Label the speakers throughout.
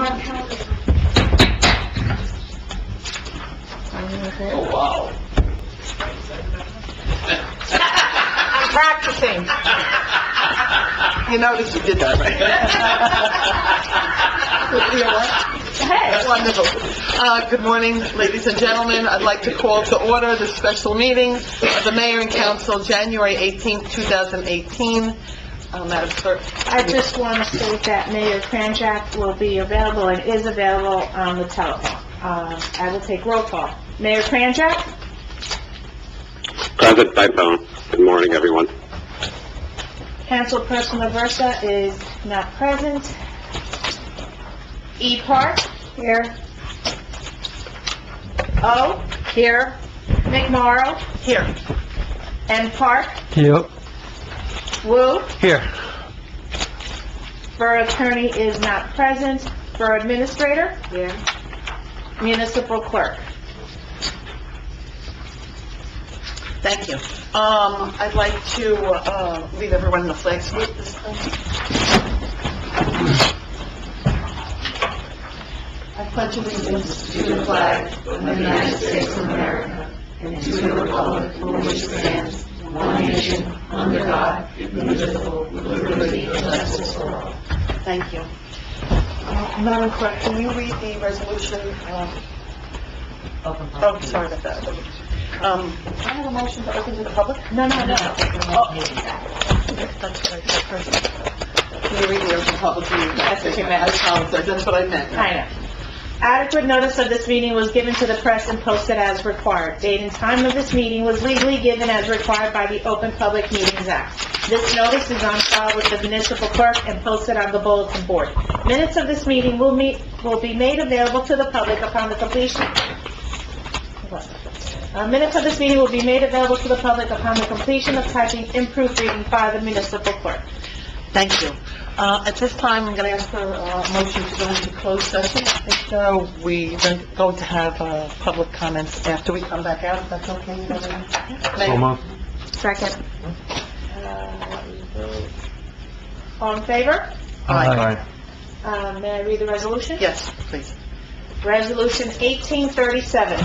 Speaker 1: Oh, wow.
Speaker 2: I'm practicing.
Speaker 1: You noticed you did that, right? You know what?
Speaker 2: Hey.
Speaker 1: Wonderful. Good morning, ladies and gentlemen. I'd like to call to order the special meeting of the Mayor and Council, January 18th, 2018. Madam Clerk.
Speaker 2: I just want to state that Mayor Kranjak will be available and is available on the telephone. I will take roll call. Mayor Kranjak?
Speaker 3: Present by phone. Good morning, everyone.
Speaker 2: Councilperson Aversa is not present. E. Park? Here. O? Here. McMorrow?
Speaker 1: Here.
Speaker 2: N. Park?
Speaker 4: Here.
Speaker 2: Wu?
Speaker 4: Here.
Speaker 2: Borough Attorney is not present. Borough Administrator? Here. Municipal Clerk?
Speaker 1: Thank you. I'd like to leave everyone in the flag salute this time. I pledge allegiance to the flag of the United States of America and to the republic for which it stands, one nation, under God, indivisible, with liberty and justice for all. Thank you. Madam Clerk, can you read the resolution? Oh, sorry about that. Can I have a motion to open to the public?
Speaker 2: No.
Speaker 1: Oh. That's what I said first. Can you read the open public meeting?
Speaker 2: That's what you meant.
Speaker 1: I apologize, that's what I meant.
Speaker 2: I know. Adequate notice of this meeting was given to the press and posted as required. Date and time of this meeting was legally given as required by the Open Public Meetings Act. This notice is on file with the municipal clerk and posted on the bulletin board. Minutes of this meeting will be made available to the public upon the completion. Minutes of this meeting will be made available to the public upon the completion of typing in proofreading by the municipal clerk.
Speaker 1: Thank you. At this time, I'm going to ask for a motion to go into closed session. If we're going to have public comments after we come back out, if that's okay with everyone?
Speaker 4: So moved.
Speaker 2: Second. All in favor?
Speaker 4: Aye.
Speaker 2: May I read the resolution?
Speaker 1: Yes, please.
Speaker 2: Resolution 1837.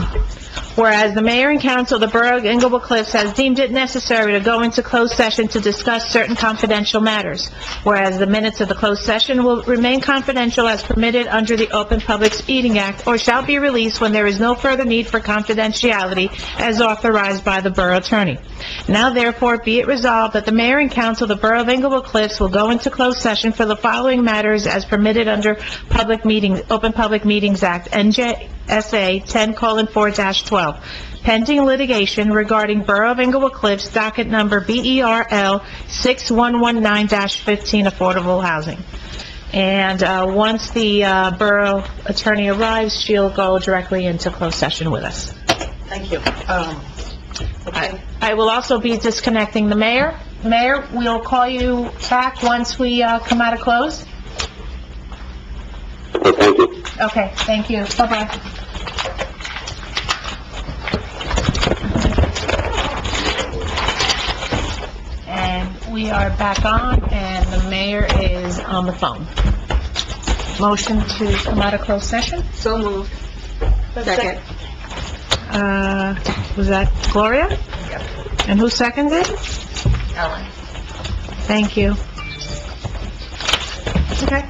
Speaker 2: Whereas the mayor and council of the Borough of Englewood Cliffs has deemed it necessary to go into closed session to discuss certain confidential matters. Whereas the minutes of the closed session will remain confidential as permitted under the Open Public Meetings Act, or shall be released when there is no further need for confidentiality as authorized by the borough attorney. Now therefore be it resolved that the mayor and council of the Borough of Englewood Cliffs will go into closed session for the following matters as permitted under Open Public Meetings Act, NJSA 10:4-12. Pending litigation regarding Borough of Englewood Cliffs, docket number BERL 6119-15, affordable housing. And once the borough attorney arrives, she'll go directly into closed session with us.
Speaker 1: Thank you. Okay.
Speaker 2: I will also be disconnecting the mayor. Mayor, we'll call you back once we come out of close.
Speaker 3: Thank you.
Speaker 2: Okay, thank you. Bye-bye. And we are back on, and the mayor is on the phone. Motion to come out of closed session?
Speaker 1: So moved. Second.
Speaker 2: Was that Gloria?
Speaker 1: Yep.
Speaker 2: And who seconded?
Speaker 1: Ellen.
Speaker 2: Thank you. Okay.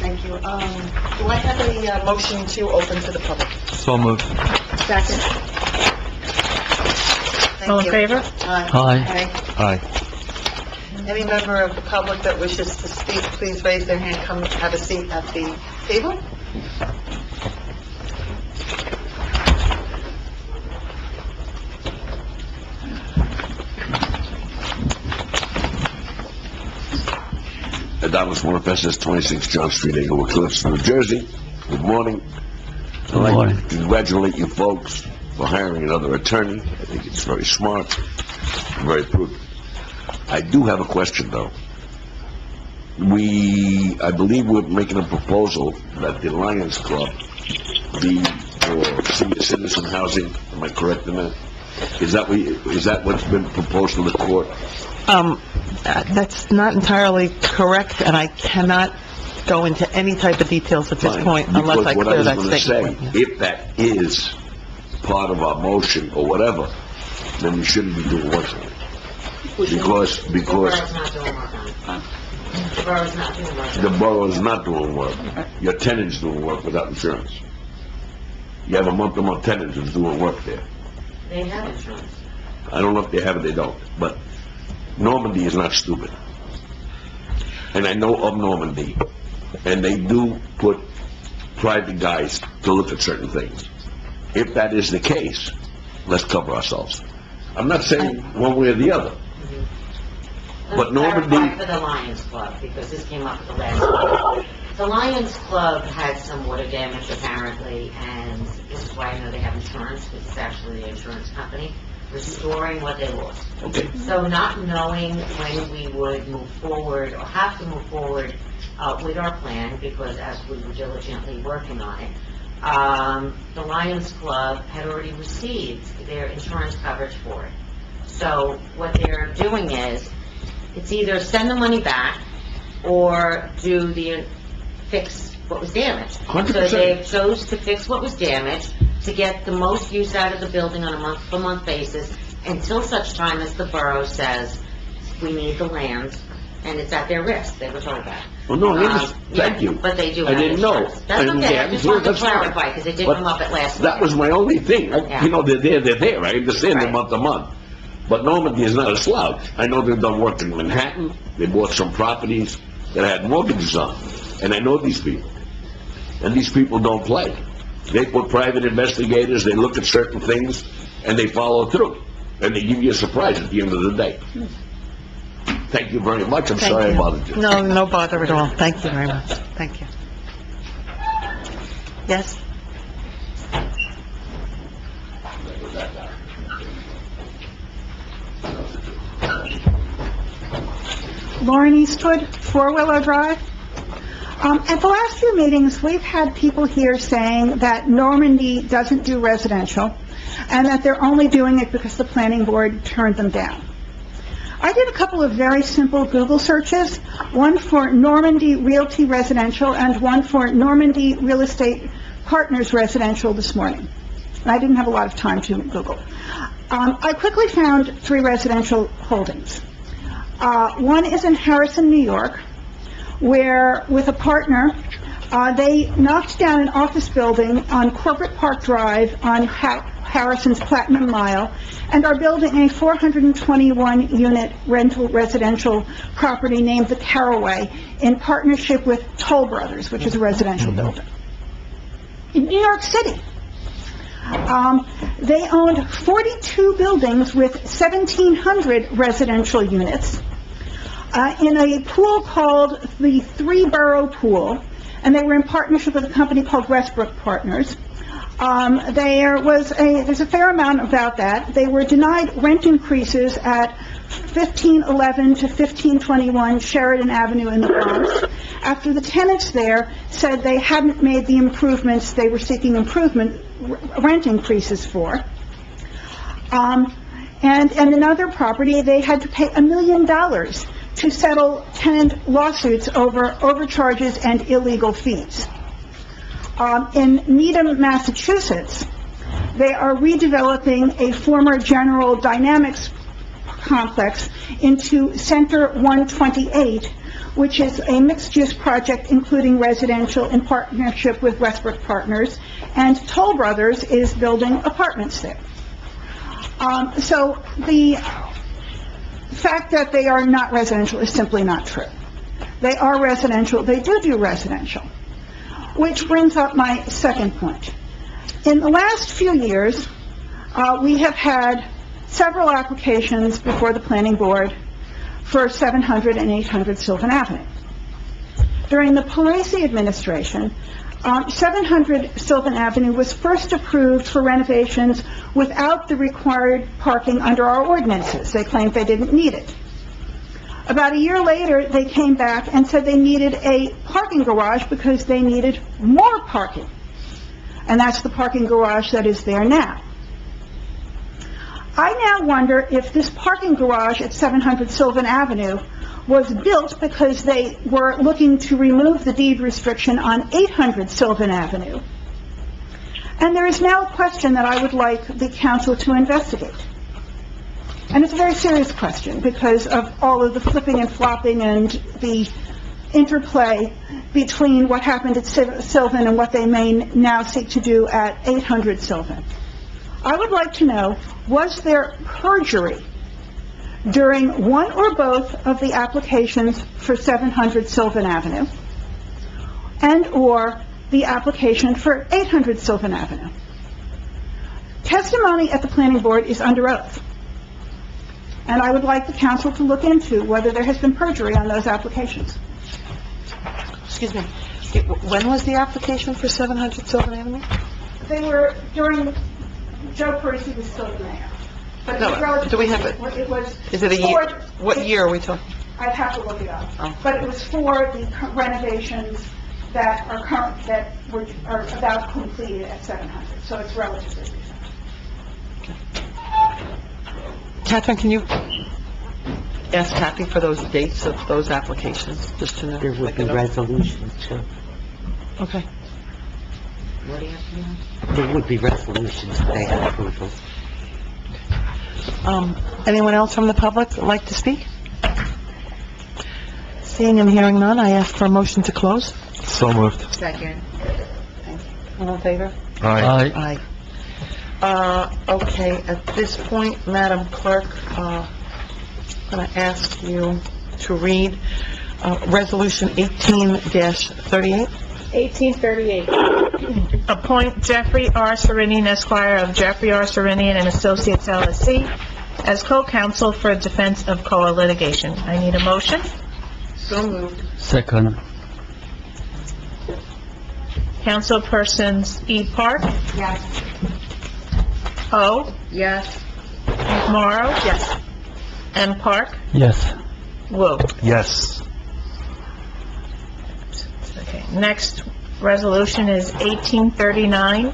Speaker 1: Thank you. Do I have a motion to open to the public?
Speaker 4: So moved.
Speaker 2: Second.
Speaker 1: Thank
Speaker 2: All in
Speaker 1: you.
Speaker 2: favor?
Speaker 4: Aye. Aye.
Speaker 1: Any member of the public that wishes to speak, please raise their hand, come have a seat at the table.
Speaker 5: Adonis Morfestis, 26 John Street, Englewood Cliffs, New Jersey. Good morning. I'd like
Speaker 4: morning.
Speaker 5: to congratulate you folks for hiring another attorney. I think it's very smart, very prudent. I do have a question, though. I believe we're making a proposal that the Lions Club be for senior citizen housing. Am I correct in that? Is that what's been proposed to the court?
Speaker 6: That's not entirely correct, and I cannot go into any type of details at this
Speaker 5: Fine.
Speaker 6: point unless I
Speaker 5: Because
Speaker 6: clear that
Speaker 5: what I was
Speaker 6: statement.
Speaker 5: going to say, if that is part of our motion or whatever, then we shouldn't be doing work on it. Because
Speaker 1: The borough's not doing work on it. The borough's not doing work on it.
Speaker 5: the borough is not doing work. Your tenant's doing work without insurance. You have a month-to-month tenant who's doing work there.
Speaker 1: They have insurance.
Speaker 5: I don't know if they have it, they don't, but Normandy is not stupid. And I know of Normandy, and they do put private guys to look at certain things. If that is the case, let's cover ourselves. I'm not saying one way or the other. But
Speaker 1: Let's
Speaker 5: Normandy-
Speaker 1: clarify for the Lions Club, because this came up at the last meeting. The Lions Club had some water damage apparently, and this is why I know they have insurance, because it's actually the insurance company restoring what they lost.
Speaker 5: Okay,
Speaker 1: So not knowing when we would move forward, or have to move forward with our plan, because as we were diligently working on it, the Lions Club had already received their insurance coverage for it. So what they're doing is, it's either send the money back, or do the, fix what was damaged.
Speaker 5: 100%.
Speaker 1: So they chose to fix what was damaged, to get the most use out of the building on a month-to-month basis, until such time as the borough says, we need the land, and it's at their risk, they were told that.
Speaker 5: well, no, I understand.
Speaker 1: Yeah,
Speaker 5: Thank you.
Speaker 1: But they do
Speaker 5: I
Speaker 1: have
Speaker 5: didn't know.
Speaker 1: insurance. That's
Speaker 5: And
Speaker 1: okay,
Speaker 5: they
Speaker 1: I
Speaker 5: have
Speaker 1: just wanted to
Speaker 5: insurance, that's fine.
Speaker 1: clarify, because it did
Speaker 5: But
Speaker 1: come up at last
Speaker 5: that
Speaker 1: meeting.
Speaker 5: was my only thing.
Speaker 1: Yeah.
Speaker 5: You know, they're there. I understand they're
Speaker 1: Right.
Speaker 5: month to month. But Normandy is not a slouch. I know they've done work in Manhattan. They bought some properties that had mortgages on. And I know these people. And these people don't play. They put private investigators, they look at certain things, and they follow through. And they give you a surprise at the end of the day. Thank you very much. I'm
Speaker 6: Thank
Speaker 5: sorry I
Speaker 6: you.
Speaker 5: bothered you.
Speaker 6: No bother at all. Thank you very much. Thank you. Yes?
Speaker 7: Lauren Eastwood, Four Willow Drive. At the last few meetings, we've had people here saying that Normandy doesn't do residential, and that they're only doing it because the planning board turned them down. I did a couple of very simple Google searches, one for Normandy Realty Residential and one for Normandy Real Estate Partners Residential this morning. I didn't have a lot of time to Google. I quickly found 3 residential holdings. One is in Harrison, New York, where, with a partner, they knocked down an office building on Corporate Park Drive on Harrison's Platinum Mile, and are building a 421-unit rental residential property named the Caraway in partnership with Toll Brothers, which is a residential builder. In New York City, they owned 42 buildings with 1,700 residential units in a pool called the Three Borough Pool, and they were in partnership with a company called Westbrook Partners. There's a fair amount about that. They were denied rent increases at 1511 to 1521 Sheridan Avenue in the Bronx, after the tenants there said they hadn't made the improvements they were seeking rent increases for. And another property, they had to pay $1 million to settle tenant lawsuits over overcharges and illegal fees. In Needham, Massachusetts, they are redeveloping a former General Dynamics complex into Center 128, which is a mixed-use project including residential in partnership with Westbrook Partners, and Toll Brothers is building apartments there. So the fact that they are not residential is simply not true. They are residential. They do residential. Which brings up my second point. In the last few years, we have had several applications before the planning board for 700 and 800 Sylvan Avenue. During the Parisi administration, 700 Sylvan Avenue was first approved for renovations without the required parking under our ordinances. They claimed they didn't need it. About a year later, they came back and said they needed a parking garage because they needed more parking. And that's the parking garage that is there now. I now wonder if this parking garage at 700 Sylvan Avenue was built because they were looking to remove the deed restriction on 800 Sylvan Avenue. And there is now a question that I would like the council to investigate. And it's a very serious question because of all of the flipping and flopping and the interplay between what happened at Sylvan and what they may now seek to do at 800 Sylvan. I would like to know, was there perjury during one or both of the applications for 700 Sylvan Avenue and/or the application for 800 Sylvan Avenue? Testimony at the planning board is under oath, and I would like the council to look into whether there has been perjury on those applications.
Speaker 6: Excuse me. When was the application for 700 Sylvan Avenue?
Speaker 7: They were during Joe Parisi was still the mayor. But it was
Speaker 6: No,
Speaker 7: relatively-
Speaker 6: do we have it?
Speaker 7: It was...
Speaker 6: Is it a year? What year are we talking?
Speaker 7: I'd have to look it up.
Speaker 6: Oh.
Speaker 7: But it was for the renovations that are current, are about completed at 700, so it's relatively recent.
Speaker 6: Catherine, can you ask Kathy for those dates of those applications, just to know?
Speaker 8: There would be resolutions, too.
Speaker 6: Okay.
Speaker 8: There would be resolutions if they had approval.
Speaker 6: Anyone else from the public would like to speak? Seeing and hearing none, I ask for a motion to close.
Speaker 4: So moved.
Speaker 6: All in favor?
Speaker 4: Aye.
Speaker 6: Aye. Okay, at this point, Madam Clerk, I'm going to ask you to read Resolution 18-38.
Speaker 2: 1838. Appoint Jeffrey R. Serenian, Esquire of Jeffrey R. Serenian and Associates LLC as co-counsel for defense of COA litigation. I need a motion.
Speaker 6: So moved.
Speaker 4: Second.
Speaker 2: Councilpersons E. Park?
Speaker 6: Yes.
Speaker 2: O.
Speaker 6: Yes.
Speaker 2: McMorro?
Speaker 6: Yes.
Speaker 2: M. Park?
Speaker 4: Yes.
Speaker 2: Wu.
Speaker 4: Yes.
Speaker 2: Okay, next resolution is 1839.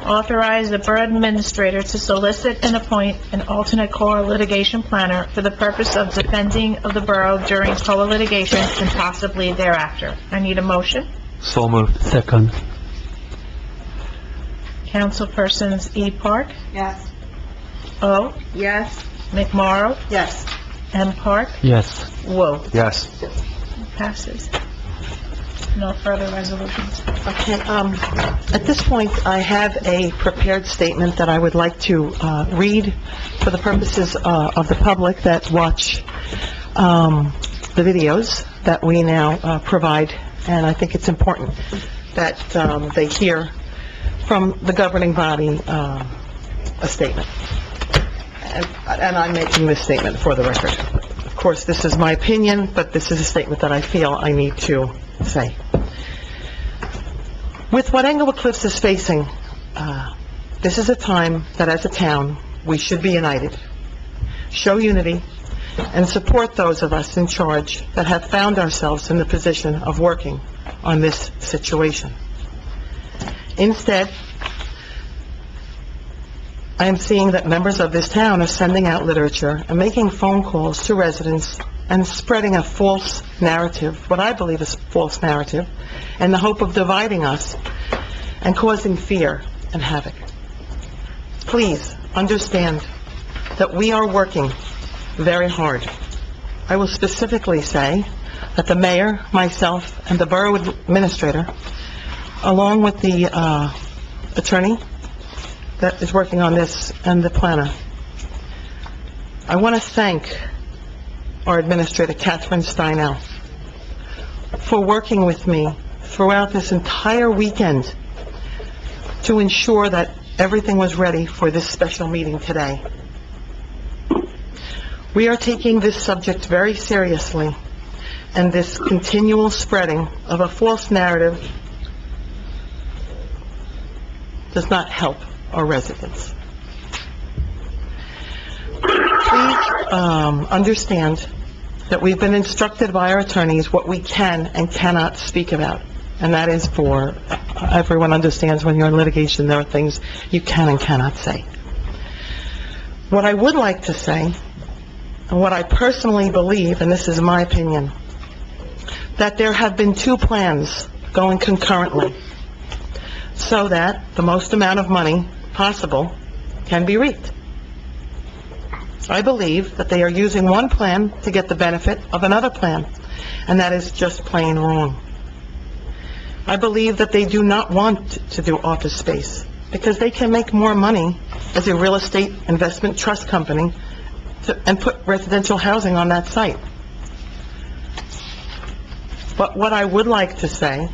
Speaker 2: Authorize the Borough Administrator to solicit and appoint an alternate COA litigation planner for the purpose of defending of the borough during COA litigation and possibly thereafter. I need a motion.
Speaker 4: So moved. Second.
Speaker 2: Councilpersons E. Park?
Speaker 6: Yes.
Speaker 2: O.
Speaker 6: Yes.
Speaker 2: McMorro?
Speaker 6: Yes.
Speaker 2: M. Park?
Speaker 4: Yes.
Speaker 2: Wu.
Speaker 4: Yes.
Speaker 2: Passes. No further resolutions.
Speaker 6: Okay, at this point, I have a prepared statement that I would like to read for the purposes of the public that watch the videos that we now provide, and I think it's important that they hear from the governing body a statement. And I'm making this statement for the record. Of course, this is my opinion, but this is a statement that I feel I need to say. With what Englewood Cliffs is facing, this is a time that as a town, we should be united, show unity, and support those of us in charge that have found ourselves in the position of working on this situation. Instead, I am seeing that members of this town are sending out literature and making phone calls to residents and spreading a false narrative, what I believe is a false narrative, in the hope of dividing us and causing fear and havoc. Please understand that we are working very hard. I will specifically say that the mayor, myself, and the borough administrator, along with the attorney that is working on this and the planner, I want to thank our administrator, Catherine Steinell, for working with me throughout this entire weekend to ensure that everything was ready for this special meeting today. We are taking this subject very seriously, and this continual spreading of a false narrative does not help our residents. Please understand that we've been instructed by our attorneys what we can and cannot speak about. And that is for, everyone understands when you're in litigation, there are things you can and cannot say. What I would like to say, and what I personally believe, and this is my opinion, that there have been two plans going concurrently so that the most amount of money possible can be reaped. I believe that they are using one plan to get the benefit of another plan, and that is just plain wrong. I believe that they do not want to do office space because they can make more money as a real estate investment trust company and put residential housing on that site. But what I would like to say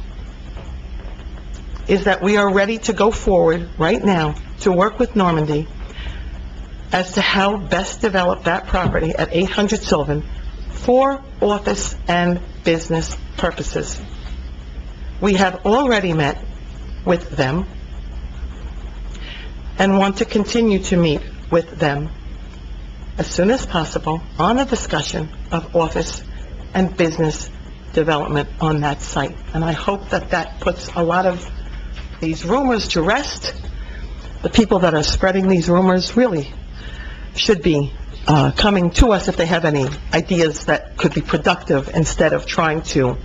Speaker 6: is that we are ready to go forward right now to work with Normandy as to how best develop that property at 800 Sylvan for office and business purposes. We have already met with them and want to continue to meet with them as soon as possible on a discussion of office and business development on that site. And I hope that that puts a lot of these rumors to rest. The people that are spreading these rumors really should be coming to us if they have any ideas that could be productive instead of trying to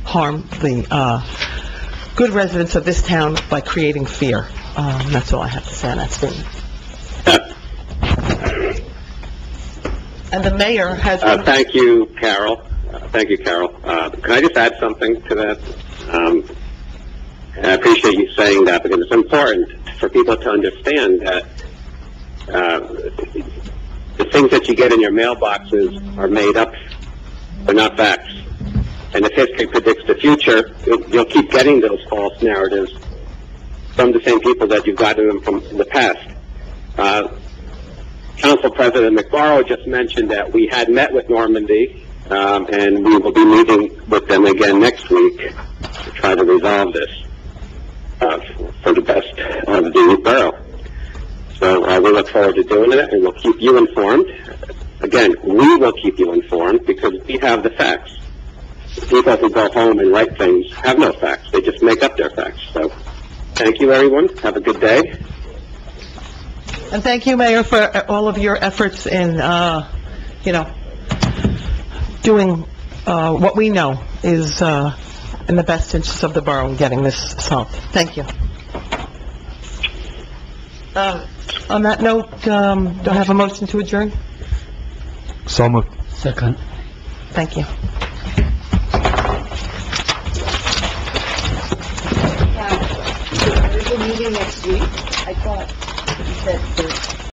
Speaker 6: harm the good residents of this town by creating fear. That's all I have to say on that statement. And the mayor has...
Speaker 3: Thank you, Carol. Thank you, Carol. Can I just add something to that? And I appreciate you saying that because it's important for people to understand that the things that you get in your mailboxes are made up. They're not facts. And if history predicts the future, you'll keep getting those false narratives from the same people that you've gotten them from in the past. Council President McMorrow just mentioned that we had met with Normandy, and we will be meeting with them again next week to try to resolve this for the best of the borough. So we look forward to doing it, and we'll keep you informed. Again, we will keep you informed because we have the facts. The people who go home and write things have no facts. They just make up their facts. So thank you, everyone. Have a good day.
Speaker 6: And thank you, Mayor, for all of your efforts in, doing what we know is in the best interest of the borough and getting this solved. Thank you. On that note, do I have a motion to adjourn?
Speaker 4: So moved. Second.
Speaker 6: Thank you.
Speaker 1: There's a meeting next week. I thought you said